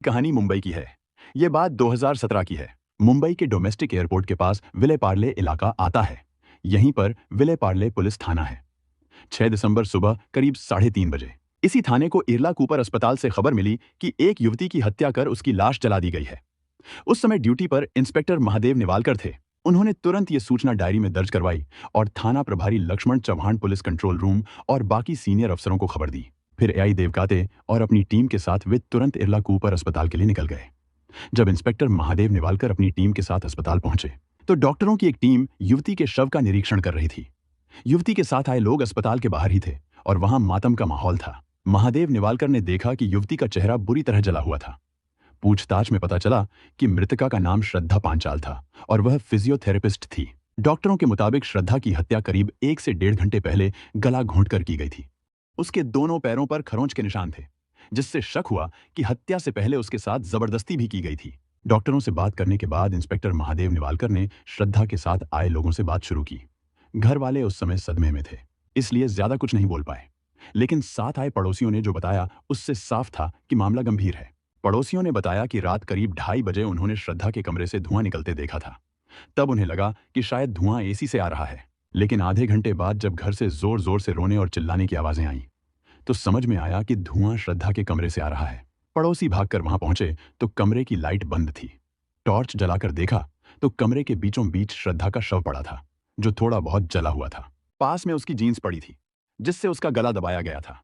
कहानी मुंबई की है। ये बात 2017 की है। मुंबई के डोमेस्टिक एयरपोर्ट के पास विले पार्ले इलाका आता है। यहीं पर विले पार्ले पुलिस थाना है। 6 दिसंबर सुबह करीब 3:30 बजे इसी थाने को इरला कूपर अस्पताल से खबर मिली कि एक युवती की हत्या कर उसकी लाश जला दी गई है। उस समय ड्यूटी पर इंस्पेक्टर महादेव निवालकर थे। उन्होंने तुरंत ये सूचना डायरी में दर्ज करवाई और थाना प्रभारी Laxman Chauhan police control room और बाकी सीनियर अफसरों को खबर दी। फिर एआई देवकाते और अपनी टीम के साथ वे तुरंत इरला कूपर अस्पताल के लिए निकल गए। जब इंस्पेक्टर महादेव निवालकर अपनी टीम के साथ अस्पताल पहुंचे तो डॉक्टरों की एक टीम युवती के शव का निरीक्षण कर रही थी। युवती के साथ आए लोग अस्पताल के बाहर ही थे और वहां मातम का माहौल था। महादेव निवालकर ने देखा कि युवती का चेहरा बुरी तरह जला हुआ था। पूछताछ में पता चला कि मृतका का नाम श्रद्धा पांचाल था और वह फिजियोथेरेपिस्ट थी। डॉक्टरों के मुताबिक श्रद्धा की हत्या करीब 1 से 1.5 घंटे पहले गला घोंटकर की गई थी। उसके दोनों पैरों पर खरोंच के निशान थे, जिससे शक हुआ कि हत्या से पहले उसके साथ जबरदस्ती भी की गई थी। डॉक्टरों से बात करने के बाद इंस्पेक्टर महादेव निवालकर ने श्रद्धा के साथ आए लोगों से बात शुरू की। घर वाले उस समय सदमे में थे, इसलिए ज्यादा कुछ नहीं बोल पाए। लेकिन साथ आए पड़ोसियों ने जो बताया उससे साफ था कि मामला गंभीर है। पड़ोसियों ने बताया कि रात करीब 2:30 बजे उन्होंने श्रद्धा के कमरे से धुआं निकलते देखा था। तब उन्हें लगा कि शायद धुआं एसी से आ रहा है। लेकिन आधे घंटे बाद जब घर से जोर जोर से रोने और चिल्लाने की आवाजें आईं, तो समझ में आया कि धुआं श्रद्धा के कमरे से आ रहा है। पड़ोसी भागकर वहां पहुंचे तो कमरे की लाइट बंद थी। टॉर्च जलाकर देखा तो कमरे के बीचों बीच श्रद्धा का शव पड़ा था, जो थोड़ा बहुत जला हुआ था। पास में उसकी जीन्स पड़ी थी, जिससे उसका गला दबाया गया था।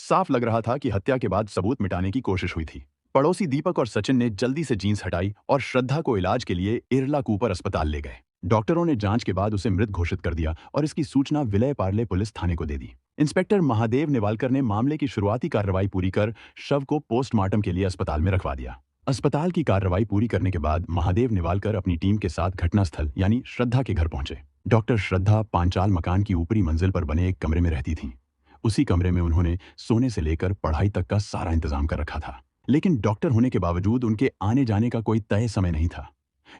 साफ लग रहा था कि हत्या के बाद सबूत मिटाने की कोशिश हुई थी। पड़ोसी दीपक और सचिन ने जल्दी से जीन्स हटाई और श्रद्धा को इलाज के लिए इरला कूपर अस्पताल ले गए। डॉक्टरों ने जांच के बाद उसे मृत घोषित कर दिया और इसकी सूचना विलय पार्ले पुलिस थाने को दे दी। इंस्पेक्टर महादेव निवालकर ने मामले की शुरुआती कार्रवाई पूरी कर शव को पोस्टमार्टम के लिए अस्पताल में रखवा दिया। अस्पताल की कार्रवाई पूरी करने के बाद महादेव निवालकर अपनी टीम के साथ घटनास्थल यानी श्रद्धा के घर पहुंचे। डॉक्टर श्रद्धा पांचाल मकान की ऊपरी मंजिल पर बने एक कमरे में रहती थी। उसी कमरे में उन्होंने सोने से लेकर पढ़ाई तक का सारा इंतजाम कर रखा था। लेकिन डॉक्टर होने के बावजूद उनके आने जाने का कोई तय समय नहीं था।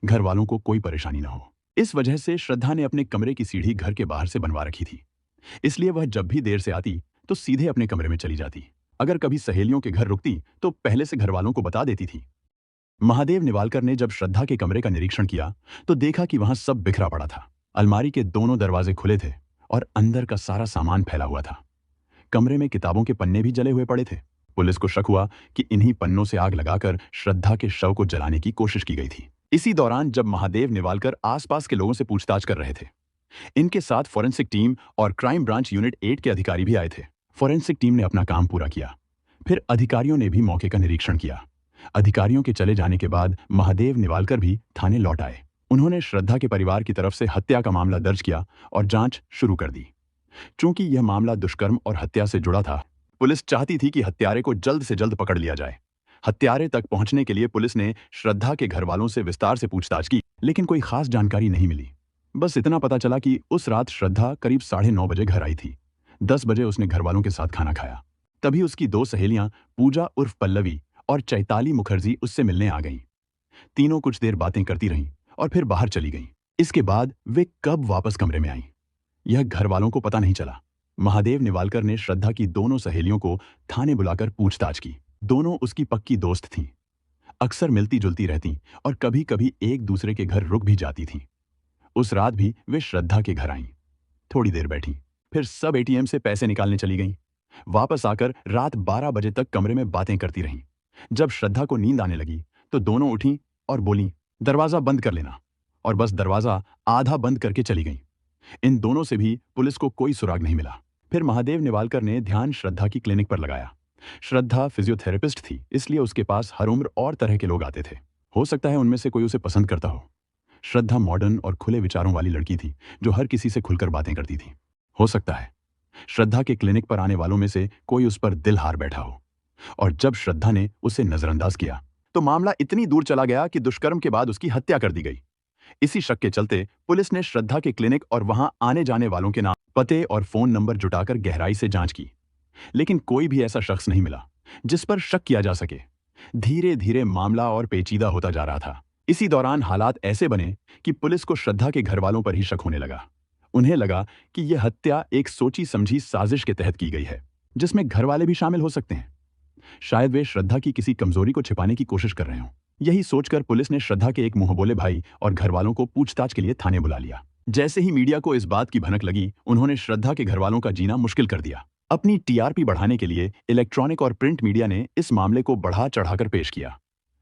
घर वालों को कोई परेशानी न हो, इस वजह से श्रद्धा ने अपने कमरे की सीढ़ी घर के बाहर से बनवा रखी थी। इसलिए वह जब भी देर से आती तो सीधे अपने कमरे में चली जाती। अगर कभी सहेलियों के घर रुकती तो पहले से घर वालों को बता देती थी। महादेव निवालकर ने जब श्रद्धा के कमरे का निरीक्षण किया तो देखा कि वहां सब बिखरा पड़ा था। अलमारी के दोनों दरवाजे खुले थे और अंदर का सारा सामान फैला हुआ था। कमरे में किताबों के पन्ने भी जले हुए पड़े थे। पुलिस को शक हुआ कि इन्हीं पन्नों से आग लगाकर श्रद्धा के शव को जलाने की कोशिश की गई थी। इसी दौरान जब महादेव निवालकर आसपास के लोगों से पूछताछ कर रहे थे, इनके साथ फॉरेंसिक टीम और क्राइम ब्रांच यूनिट 8 के अधिकारी भी आए थे। फॉरेंसिक टीम ने अपना काम पूरा किया। फिर अधिकारियों ने भी मौके का निरीक्षण किया। अधिकारियों के चले जाने के बाद महादेव निवालकर भी थाने लौट आए। उन्होंने श्रद्धा के परिवार की तरफ से हत्या का मामला दर्ज किया और जांच शुरू कर दी। चूंकि यह मामला दुष्कर्म और हत्या से जुड़ा था, पुलिस चाहती थी कि हत्यारे को जल्द से जल्द पकड़ लिया जाए। हत्यारे तक पहुंचने के लिए पुलिस ने श्रद्धा के घर वालों से विस्तार से पूछताछ की, लेकिन कोई खास जानकारी नहीं मिली। बस इतना पता चला कि उस रात श्रद्धा करीब 9:30 बजे घर आई थी। 10 बजे उसने घर वालों के साथ खाना खाया। तभी उसकी 2 सहेलियां पूजा उर्फ पल्लवी और चैताली मुखर्जी उससे मिलने आ गईं। तीनों कुछ देर बातें करती रहीं और फिर बाहर चली गईं। इसके बाद वे कब वापस कमरे में आईं, यह घर वालों को पता नहीं चला। महादेव निवालकर ने श्रद्धा की दोनों सहेलियों को थाने बुलाकर पूछताछ की। दोनों उसकी पक्की दोस्त थीं। अक्सर मिलती जुलती रहती और कभी कभी एक दूसरे के घर रुक भी जाती थीं। उस रात भी वे श्रद्धा के घर आईं। थोड़ी देर बैठी, फिर सब एटीएम से पैसे निकालने चली गईं। वापस आकर रात 12 बजे तक कमरे में बातें करती रहीं। जब श्रद्धा को नींद आने लगी तो दोनों उठीं और बोलीं, दरवाजा बंद कर लेना, और बस दरवाजा आधा बंद करके चली गईं। इन दोनों से भी पुलिस को कोई सुराग नहीं मिला। फिर महादेव निवालकर ने ध्यान श्रद्धा की क्लिनिक पर लगाया। श्रद्धा फिजियोथेरेपिस्ट थी, इसलिए उसके पास हर उम्र और तरह के लोग आते थे। हो सकता है उनमें से कोई उसे पसंद करता हो। श्रद्धा मॉडर्न और खुले विचारों वाली लड़की थी, जो हर किसी से खुलकर बातें करती थी। हो सकता है श्रद्धा के क्लिनिक पर आने वालों में से कोई उस पर दिल हार बैठा हो, और जब श्रद्धा ने उसे नजरअंदाज किया तो मामला इतनी दूर चला गया कि दुष्कर्म के बाद उसकी हत्या कर दी गई। इसी शक के चलते पुलिस ने श्रद्धा के क्लिनिक और वहां आने जाने वालों के नाम, पते और फोन नंबर जुटाकर गहराई से जांच की, लेकिन कोई भी ऐसा शख्स नहीं मिला जिस पर शक किया जा सके। धीरे धीरे मामला और पेचीदा होता जा रहा था। इसी दौरान हालात ऐसे बने कि पुलिस को श्रद्धा के घर वालों पर ही शक होने लगा। उन्हें लगा कि यह हत्या एक सोची समझी साजिश के तहत की गई है, जिसमें घर वाले भी शामिल हो सकते हैं। शायद वे श्रद्धा की किसी कमजोरी को छिपाने की कोशिश कर रहे हों। यही सोचकर पुलिस ने श्रद्धा के एक मुंह बोले भाई और घर वालों को पूछताछ के लिए थाने बुला लिया। जैसे ही मीडिया को इस बात की भनक लगी, उन्होंने श्रद्धा के घर वालों का जीना मुश्किल कर दिया। अपनी टीआरपी बढ़ाने के लिए इलेक्ट्रॉनिक और प्रिंट मीडिया ने इस मामले को बढ़ा चढ़ाकर पेश किया।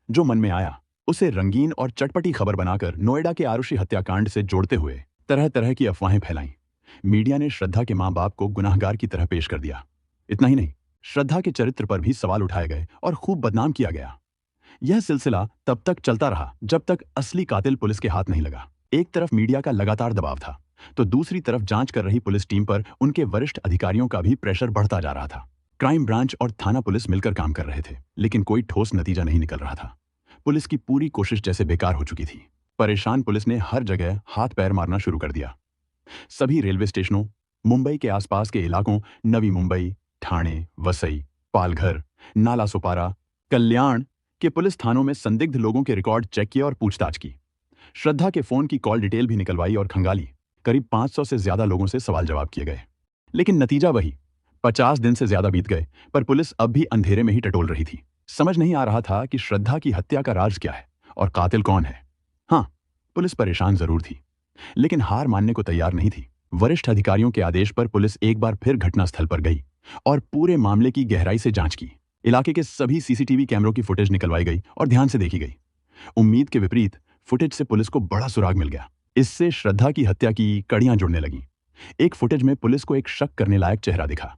जो मन में आया उसे रंगीन और चटपटी खबर बनाकर नोएडा के आरुषि हत्याकांड से जोड़ते हुए तरह तरह की अफवाहें फैलाईं। मीडिया ने श्रद्धा के मां बाप को गुनाहगार की तरह पेश कर दिया। इतना ही नहीं, श्रद्धा के चरित्र पर भी सवाल उठाए गए और खूब बदनाम किया गया। यह सिलसिला तब तक चलता रहा जब तक असली कातिल पुलिस के हाथ नहीं लगा। एक तरफ मीडिया का लगातार दबाव था, तो दूसरी तरफ जांच कर रही पुलिस टीम पर उनके वरिष्ठ अधिकारियों का भी प्रेशर बढ़ता जा रहा था। क्राइम ब्रांच और थाना पुलिस मिलकर काम कर रहे थे, लेकिन कोई ठोस नतीजा नहीं निकल रहा था। पुलिस की पूरी कोशिश जैसे बेकार हो चुकी थी। परेशान पुलिस ने हर जगह हाथ पैर मारना शुरू कर दिया। सभी रेलवे स्टेशनों, मुंबई के आसपास के इलाकों, नवी मुंबई, ठाणे, वसई, पालघर, नालासोपारा, कल्याण के पुलिस थानों में संदिग्ध लोगों के रिकॉर्ड चेक किए और पूछताछ की। श्रद्धा के फोन की कॉल डिटेल भी निकलवाई और खंगाली। करीब 500 से ज्यादा लोगों से सवाल जवाब किए गए, लेकिन नतीजा वही। 50 दिन से ज्यादा बीत गए, पर पुलिस अब भी अंधेरे में ही टटोल रही थी। समझ नहीं आ रहा था कि श्रद्धा की हत्या का राज क्या है और कातिल कौन है। हाँ, पुलिस परेशान जरूर थी, लेकिन हार मानने को तैयार नहीं थी। वरिष्ठ अधिकारियों के आदेश पर पुलिस एक बार फिर घटनास्थल पर गई और पूरे मामले की गहराई से जांच की। इलाके के सभी सीसीटीवी कैमरों की फुटेज निकलवाई गई और ध्यान से देखी गई। उम्मीद के विपरीत फुटेज से पुलिस को बड़ा सुराग मिल गया। इससे श्रद्धा की हत्या की कड़ियां जुड़ने लगीं। एक फुटेज में पुलिस को एक शक करने लायक चेहरा दिखा।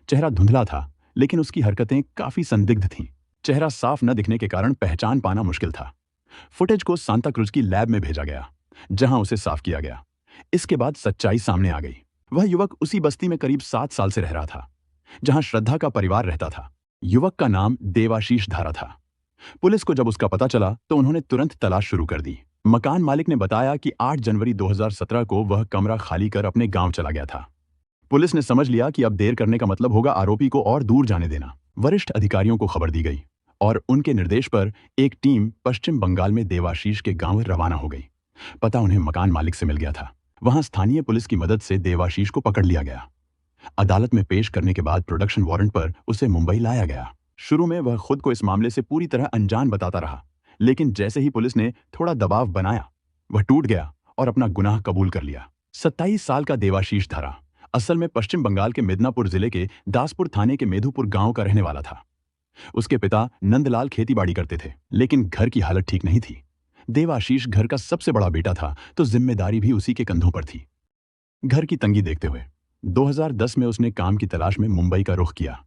चेहरा धुंधला था, लेकिन उसकी हरकतें काफी संदिग्ध थीं। चेहरा साफ न दिखने के कारण पहचान पाना मुश्किल था। फुटेज को सांता क्रूज की लैब में भेजा गया, जहां उसे साफ किया गया। इसके बाद सच्चाई सामने आ गई। वह युवक उसी बस्ती में करीब 7 साल से रह रहा था, जहां श्रद्धा का परिवार रहता था। युवक का नाम देवाशीष धारा था। पुलिस को जब उसका पता चला तो उन्होंने तुरंत तलाश शुरू कर दी। मकान मालिक ने बताया कि 8 जनवरी 2017 को वह कमरा खाली कर अपने गांव चला गया था। पुलिस ने समझ लिया कि अब देर करने का मतलब होगा आरोपी को और दूर जाने देना। वरिष्ठ अधिकारियों को खबर दी गई और उनके निर्देश पर एक टीम पश्चिम बंगाल में देवाशीष के गांव रवाना हो गई। पता उन्हें मकान मालिक से मिल गया था। वहां स्थानीय पुलिस की मदद से देवाशीष को पकड़ लिया गया। अदालत में पेश करने के बाद प्रोडक्शन वारंट पर उसे मुंबई लाया गया। शुरू में वह खुद को इस मामले से पूरी तरह अनजान बताता रहा, लेकिन जैसे ही पुलिस ने थोड़ा दबाव बनाया, वह टूट गया और अपना गुनाह कबूल कर लिया। 27 साल का देवाशीष धारा असल में पश्चिम बंगाल के मिदनापुर जिले के दासपुर थाने के मेधुपुर गांव का रहने वाला था। उसके पिता नंदलाल खेतीबाड़ी करते थे, लेकिन घर की हालत ठीक नहीं थी। देवाशीष घर का सबसे बड़ा बेटा था, तो जिम्मेदारी भी उसी के कंधों पर थी। घर की तंगी देखते हुए 2010 में उसने काम की तलाश में मुंबई का रुख किया।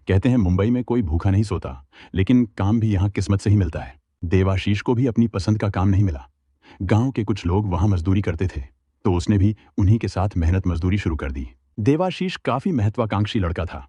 कहते हैं मुंबई में कोई भूखा नहीं सोता, लेकिन काम भी यहाँ किस्मत से ही मिलता है। देवाशीष को भी अपनी पसंद का काम नहीं मिला। गांव के कुछ लोग वहां मजदूरी करते थे, तो उसने भी उन्हीं के साथ मेहनत मजदूरी शुरू कर दी। देवाशीष काफी महत्वाकांक्षी लड़का था।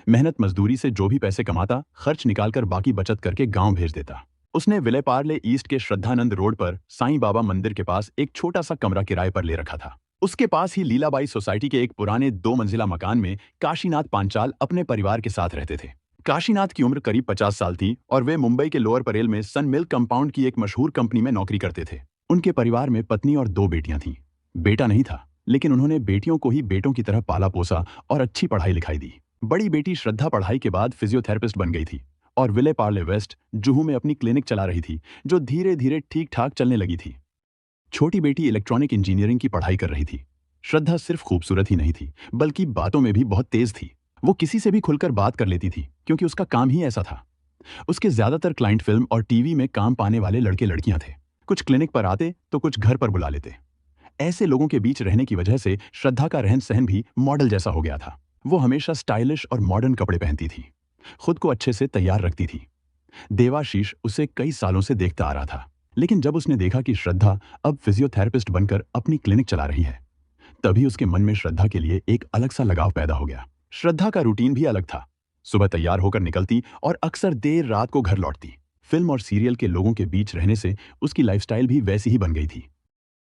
मेहनत मजदूरी से जो भी पैसे कमाता, खर्च निकालकर बाकी बचत करके गांव भेज देता। उसने विलेपार्ले ईस्ट के श्रद्धानंद रोड पर साईं बाबा मंदिर के पास एक छोटा सा कमरा किराए पर ले रखा था। उसके पास ही लीलाबाई सोसाइटी के एक पुराने 2 मंजिला मकान में काशीनाथ पांचाल अपने परिवार के साथ रहते थे। काशीनाथ की उम्र करीब 50 साल थी और वे मुंबई के लोअर परेल में सन मिल्क कंपाउंड की एक मशहूर कंपनी में नौकरी करते थे। उनके परिवार में पत्नी और 2 बेटियां थीं। बेटा नहीं था, लेकिन उन्होंने बेटियों को ही बेटों की तरह पाला पोसा और अच्छी पढ़ाई लिखाई दी। बड़ी बेटी श्रद्धा पढ़ाई के बाद फिजियोथेरेपिस्ट बन गई थी और विलेपार्ले वेस्ट, जुहू में अपनी क्लिनिक चला रही थी, जो धीरे धीरे ठीक ठाक चलने लगी थी। छोटी बेटी इलेक्ट्रॉनिक इंजीनियरिंग की पढ़ाई कर रही थी। श्रद्धा सिर्फ खूबसूरत ही नहीं थी, बल्कि बातों में भी बहुत तेज थी। वो किसी से भी खुलकर बात कर लेती थी, क्योंकि उसका काम ही ऐसा था। उसके ज्यादातर क्लाइंट फिल्म और टीवी में काम पाने वाले लड़के लड़कियां थे। कुछ क्लिनिक पर आते तो कुछ घर पर बुला लेते। ऐसे लोगों के बीच रहने की वजह से श्रद्धा का रहन सहन भी मॉडल जैसा हो गया था। वो हमेशा स्टाइलिश और मॉडर्न कपड़े पहनती थी, खुद को अच्छे से तैयार रखती थी। देवाशीष उसे कई सालों से देखता आ रहा था, लेकिन जब उसने देखा कि श्रद्धा अब फिजियोथेरेपिस्ट बनकर अपनी क्लिनिक चला रही है, तभी उसके मन में श्रद्धा के लिए एक अलग सा लगाव पैदा हो गया। श्रद्धा का रूटीन भी अलग था। सुबह तैयार होकर निकलती और अक्सर देर रात को घर लौटती। फिल्म और सीरियल के लोगों के बीच रहने से उसकी लाइफस्टाइल भी वैसी ही बन गई थी।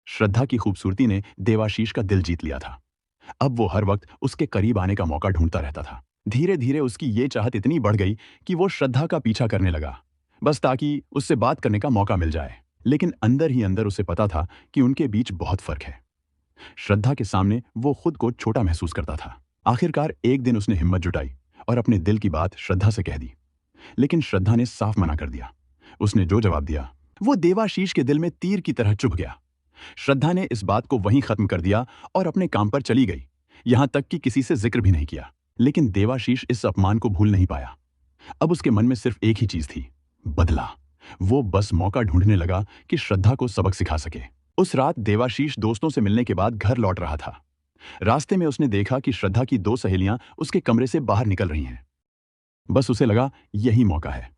श्रद्धा की खूबसूरती ने देवाशीष का दिल जीत लिया था। अब वो हर वक्त उसके करीब आने का मौका ढूंढता रहता था। धीरे धीरे उसकी ये चाहत इतनी बढ़ गई कि वो श्रद्धा का पीछा करने लगा, बस ताकि उससे बात करने का मौका मिल जाए। लेकिन अंदर ही अंदर उसे पता था कि उनके बीच बहुत फर्क है। श्रद्धा के सामने वो खुद को छोटा महसूस करता था। आखिरकार एक दिन उसने हिम्मत जुटाई और अपने दिल की बात श्रद्धा से कह दी। लेकिन श्रद्धा ने साफ मना कर दिया। उसने जो जवाब दिया वो देवाशीष के दिल में तीर की तरह चुभ गया। श्रद्धा ने इस बात को वहीं खत्म कर दिया और अपने काम पर चली गई, यहां तक कि किसी से जिक्र भी नहीं किया। लेकिन देवाशीष इस अपमान को भूल नहीं पाया। अब उसके मन में सिर्फ एक ही चीज थी, बदला। वो बस मौका ढूंढने लगा कि श्रद्धा को सबक सिखा सके। उस रात देवाशीष दोस्तों से मिलने के बाद घर लौट रहा था। रास्ते में उसने देखा कि श्रद्धा की दो सहेलियां उसके कमरे से बाहर निकल रही हैं। बस उसे लगा यही मौका है।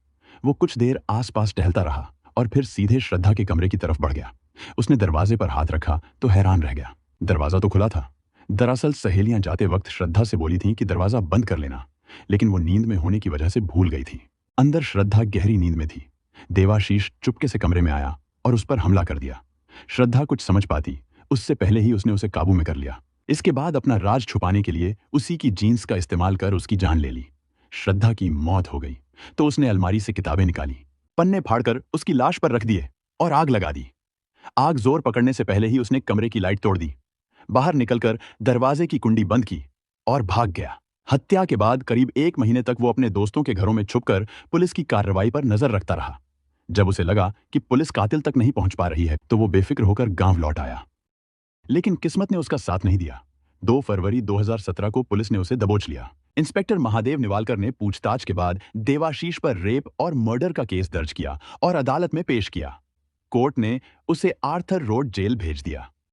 वो कुछ देर आसपास टहलता रहा और फिर सीधे श्रद्धा के कमरे की तरफ बढ़ गया। उसने दरवाजे पर हाथ रखा तो हैरान रह गया। दरवाजा तो खुला था। दरअसल सहेलियां जाते वक्त श्रद्धा से बोली थीं कि दरवाजा बंद कर लेना, लेकिन वो नींद में होने की वजह से भूल गई थी। अंदर श्रद्धा गहरी नींद में थी। देवाशीष चुपके से कमरे में आया और उस पर हमला कर दिया। श्रद्धा कुछ समझ पाती उससे पहले ही उसने उसे काबू में कर लिया। इसके बाद अपना राज छुपाने के लिए उसी की जीन्स का इस्तेमाल कर उसकी जान ले ली। श्रद्धा की मौत हो गई तो उसने अलमारी से किताबें निकाली, पन्ने फाड़कर उसकी लाश पर रख दिए और आग लगा दी। आग जोर पकड़ने से पहले ही उसने कमरे की लाइट तोड़ दी, बाहर निकलकर दरवाजे की कुंडी बंद की और भाग गया। हत्या के बाद करीब 1 महीने तक वो अपने दोस्तों के घरों में छुपकर पुलिस की कार्रवाई पर नजर रखता रहा। जब उसे लगा कि पुलिस कातिल तक नहीं पहुंच पा रही है तो वो बेफिक्र होकर गांव लौट आया। लेकिन किस्मत ने उसका साथ नहीं दिया। 2 फरवरी 2017 को पुलिस ने उसे दबोच लिया। इंस्पेक्टर महादेव निवालकर ने पूछताछ के बाद देवाशीष पर रेप और मर्डर का केस दर्ज किया और अदालत में पेश किया। कोर्ट ने उसे आर्थर रोड जेल भेज दिया।